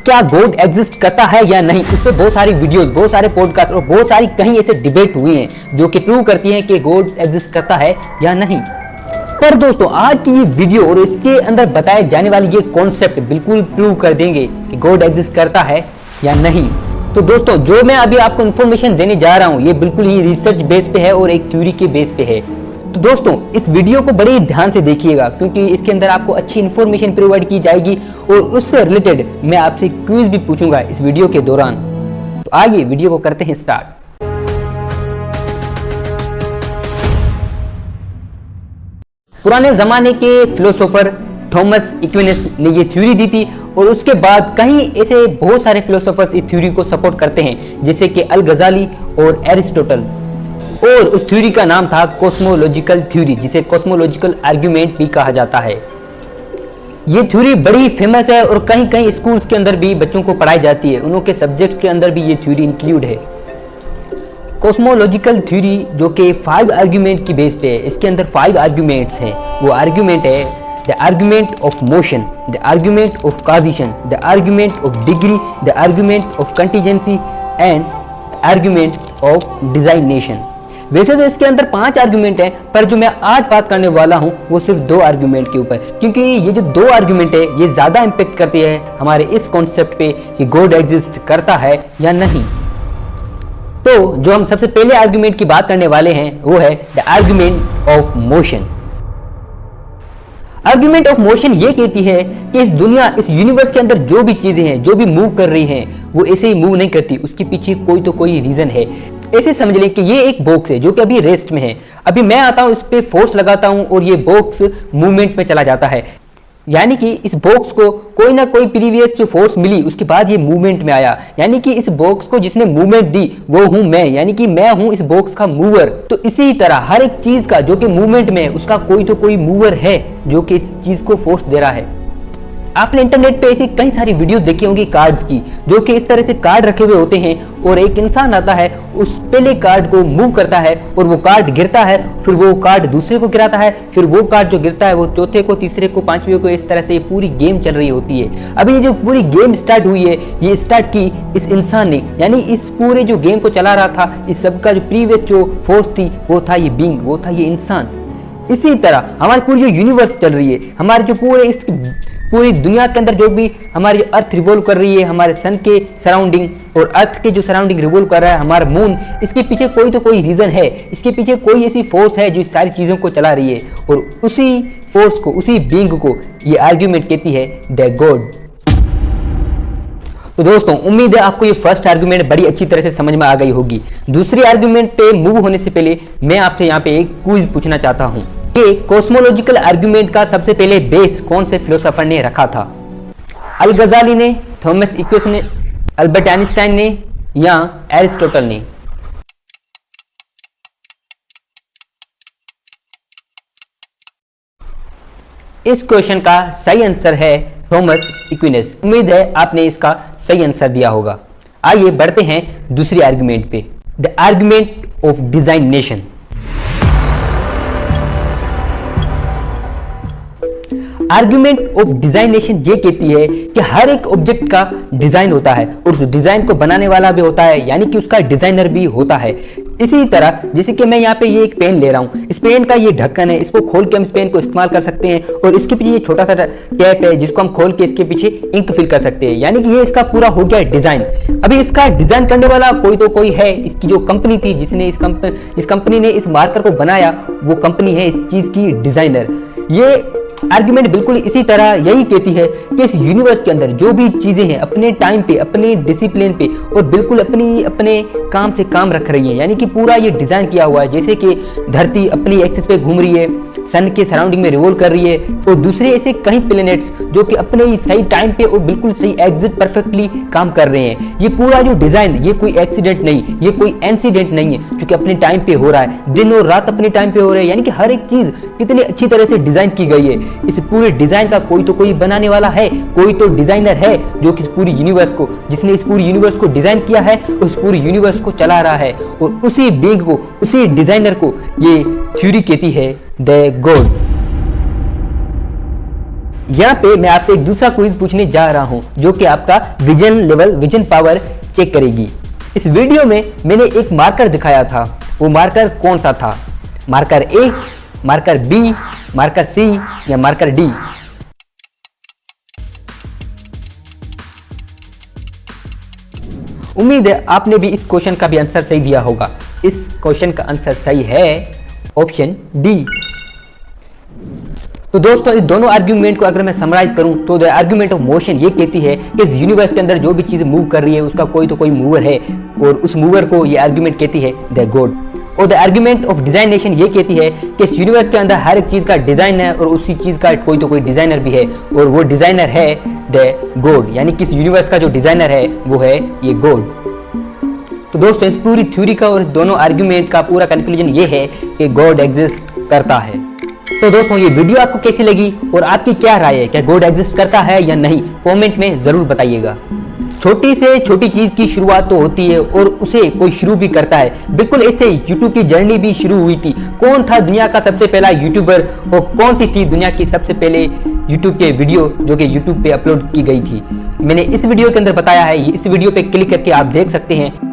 क्या God exist करता है या नहीं, इस पे बहुत सारी वीडियोस, बहुत सारे पॉडकास्ट और बहुत सारी कहीं ऐसे डिबेट हुई हैं जो कि प्रूव करती हैं कि गॉड एग्जिस्ट करता है या नहीं। पर दोस्तों आज की ये वीडियो और इसके अंदर बताए जाने वाली ये कॉन्सेप्ट बिल्कुल प्रूव कर देंगे कि गॉड एग्जिस्ट करता है या नहीं। तो दोस्तों जो मैं अभी आपको इन्फॉर्मेशन देने जा रहा हूँ ये बिल्कुल ही रिसर्च बेस पे है और एक थ्योरी के बेस पे है। तो दोस्तों इस वीडियो को बड़े ध्यान से देखिएगा क्योंकि इसके अंदर आपको अच्छी इन्फॉर्मेशन प्रोवाइड की जाएगी और उससे रिलेटेड मैं आपसे क्विज भी पूछूंगा इस वीडियो के दौरान। तो आइए वीडियो को करते हैं स्टार्ट। पुराने जमाने के फिलोसोफर थॉमस एक्विनस ने ये थ्योरी दी थी और उसके बाद कहीं ऐसे बहुत सारे फिलोसोफर्स इस थ्योरी को सपोर्ट करते हैं जैसे कि अल गजाली और एरिस्टोटल, और उस थ्योरी का नाम था कॉस्मोलॉजिकल थ्योरी जिसे कॉस्मोलॉजिकल आर्गुमेंट भी कहा जाता है। ये थ्योरी बड़ी फेमस है और कहीं कहीं स्कूल्स के अंदर भी बच्चों को पढ़ाई जाती है, उनके सब्जेक्ट के अंदर भी ये थ्योरी इंक्लूड है। कॉस्मोलॉजिकल थ्योरी जो कि 5 आर्गुमेंट की बेस पे है, इसके अंदर 5 आर्गुमेंट्स हैं। वो आर्गुमेंट है the argument of motion, the argument of causation, the argument of degree, the argument of contingency and argument of designation. वैसे तो इसके अंदर 5 आर्गुमेंट हैं पर जो मैं आज बात करने वाला हूं वो सिर्फ 2 आर्गुमेंट के ऊपर, क्योंकि ये जो 2 आर्गुमेंट है ये ज्यादा इंपैक्ट करती है हमारे इस कॉन्सेप्ट पे कि गॉड एग्जिस्ट करता है या नहीं। तो जो हम सबसे पहले आर्गुमेंट की बात करने वाले हैं वो है the argument of motion. Argument of motion ये कहती है कि इस दुनिया, इस यूनिवर्स के अंदर जो भी चीजें हैं, जो भी मूव कर रही हैं, वो ऐसे ही मूव नहीं करती, उसके पीछे कोई तो कोई रीजन है। ऐसे समझ लें कि ये एक बॉक्स है जो कि अभी रेस्ट में है, अभी मैं आता हूं, इस पे फोर्स लगाता हूं और ये बॉक्स मूवमेंट में चला जाता है, यानी कि इस बॉक्स को कोई ना कोई प्रीवियस जो फोर्स मिली उसके बाद ये मूवमेंट में आया, यानी कि इस बॉक्स को जिसने मूवमेंट दी वो हूं मैं, यानी कि मैं हूं इस बॉक्स का मूवर। तो इसी तरह हर एक चीज का जो कि मूवमेंट में है उसका कोई तो कोई मूवर है जो कि इस चीज को फोर्स दे रहा है। आपने इंटरनेट पे ऐसी कई सारी वीडियो देखी होंगी कार्ड्स की, जो कि इस तरह से कार्ड रखे हुए होते हैं और एक इंसान आता है, उस पहले कार्ड को मूव करता है और वो कार्ड गिरता है, फिर वो कार्ड दूसरे को गिराता है, फिर वो कार्ड जो गिरता है वो चौथे को, तीसरे को, पांचवें को, इस तरह से ये पूरी गेम चल रही होती है। अभी ये जो पूरी गेम स्टार्ट हुई है ये स्टार्ट की इस इंसान ने, यानी इस पूरे जो गेम को चला रहा था, इस सबका जो प्रीवियस जो फोर्स थी वो था ये बीइंग, वो था ये इंसान। इसी तरह हमारी पूरी जो यूनिवर्स चल रही है, हमारे जो पूरी दुनिया के अंदर जो भी हमारी अर्थ रिवॉल्व कर रही है, हमारे सन के सराउंडिंग और अर्थ के जो सराउंडिंग रिवॉल्व कर रहा है, हमारा मून, इसके पीछे कोई तो कोई रीजन है, इसके पीछे कोई ऐसी फोर्स है जो सारी चीजों को चला रही है और उसी फोर्स को, उसी बीइंग को ये आर्ग्यूमेंट कहती है द गॉड। तो दोस्तों उम्मीद है आपको ये फर्स्ट आर्गुमेंट बड़ी अच्छी तरह से समझ में आ गई होगी। दूसरी आर्गुमेंट पे मूव होने से पहले मैं आपसे यहाँ पे एक क्विज पूछना चाहता हूँ। ये कॉस्मोलॉजिकल आर्गुमेंट का सबसे पहले बेस कौन से फिलोसोफर ने रखा था? अल गजाली ने, थॉमस एक्विनस ने, अल्बर्ट आइंस्टाइन ने या एरिस्टोटल ने? इस क्वेश्चन का सही आंसर है थॉमस एक्विनस। उम्मीद है आपने इसका सही आंसर दिया होगा। आइए बढ़ते हैं दूसरी आर्गुमेंट पे, the argument of designation. Argument of designation ये कहती है कि हर एक ऑब्जेक्ट का डिजाइन होता है और उस डिजाइन को बनाने वाला भी होता है, यानी कि उसका डिजाइनर भी होता है। इसी तरह जैसे कि मैं यहाँ पे ये एक पेन ले रहा हूँ, इस पेन का ये ढक्कन है, इसको खोल के हम इस पेन को इस्तेमाल कर सकते हैं और इसके पीछे ये छोटा सा कैप है जिसको हम खोल के इसके पीछे इंक फिल कर सकते हैं, यानी कि ये इसका पूरा हो गया डिजाइन। अभी इसका डिजाइन करने वाला कोई तो कोई है, इसकी जो कंपनी थी जिस कंपनी ने इस मार्कर को बनाया वो कंपनी है इस चीज की डिजाइनर। ये आर्गुमेंट बिल्कुल इसी तरह यही कहती है कि इस यूनिवर्स के अंदर जो भी चीजें हैं अपने टाइम पे, अपने डिसिप्लिन पे और बिल्कुल अपने काम से काम रख रही हैं, यानी कि पूरा ये डिजाइन किया हुआ है। जैसे कि धरती अपनी एक्सिस पे घूम रही है, सन के सराउंडिंग में रिवॉल्व कर रही है और दूसरे ऐसे कई प्लैनेट्स जो कि अपने ही सही टाइम पे और बिल्कुल सही एग्जैक्ट परफेक्टली काम कर रहे हैं। ये पूरा जो डिजाइन, ये कोई एक्सीडेंट नहीं, ये कोई इंसिडेंट नहीं है, जो कि अपने टाइम पे हो रहा है, दिन और रात अपने टाइम पे हो रहे हैं, यानी कि हर एक चीज कितनी अच्छी तरह से डिजाइन की गई है। इस पूरे डिजाइन का कोई तो कोई बनाने वाला है, कोई तो डिजाइनर है जो कि इस पूरी यूनिवर्स को, जिसने इस पूरी यूनिवर्स को डिजाइन किया है, उस पूरी यूनिवर्स को चला रहा है और उसी बीइंग को, उसी डिजाइनर को ये थ्योरी कहती है द गॉड। यहाँ पे मैं आपसे एक दूसरा क्विज पूछने जा रहा हूँ जो कि आपका vision level, vision power check करेगी। इस वीडियो में मैंने एक मार्कर दिखाया था, वो मार्कर कौन सा था? मार्कर ए, मार्कर बी, मार्कर सी या मार्कर डी? उम्मीद है आपने भी इस क्वेश्चन का भी आंसर सही दिया होगा। इस क्वेश्चन का आंसर सही है ऑप्शन डी। तो दोस्तों इस दोनों आर्ग्यूमेंट को अगर मैं समराइज करूं तो द आर्ग्यूमेंट ऑफ मोशन ये कहती है कि इस यूनिवर्स के अंदर जो भी चीज मूव कर रही है उसका कोई तो कोई मूवर है, और उस मूवर को ये आर्ग्यूमेंट कहती है द गॉड। और द आर्ग्यूमेंट ऑफ डिजाइनेशन ये कहती है कि इस यूनिवर्स के अंदर हर एक चीज का डिजाइन है और उसी चीज का कोई तो कोई डिजाइनर भी है, और वो डिजाइनर है द गॉड, यानी कि इस यूनिवर्स का जो डिजाइनर है वो है ये गॉड। तो दोस्तों इस पूरी थ्योरी का और दोनों आर्ग्यूमेंट का पूरा कंक्लूजन ये है कि गॉड एग्जिस्ट करता है। तो दोस्तों ये वीडियो आपको कैसी लगी और आपकी क्या राय है, क्या गॉड एग्जिस्ट करता है या नहीं, कमेंट में जरूर बताइएगा। छोटी से छोटी चीज की शुरुआत तो होती है और उसे कोई शुरू भी करता है। बिल्कुल ऐसे ही यूट्यूब की जर्नी भी शुरू हुई थी। कौन था दुनिया का सबसे पहला यूट्यूबर और कौन सी थी दुनिया की सबसे पहले यूट्यूब के वीडियो जो कि यूट्यूब पे अपलोड की गई थी, मैंने इस वीडियो के अंदर बताया है। इस वीडियो पे क्लिक करके आप देख सकते हैं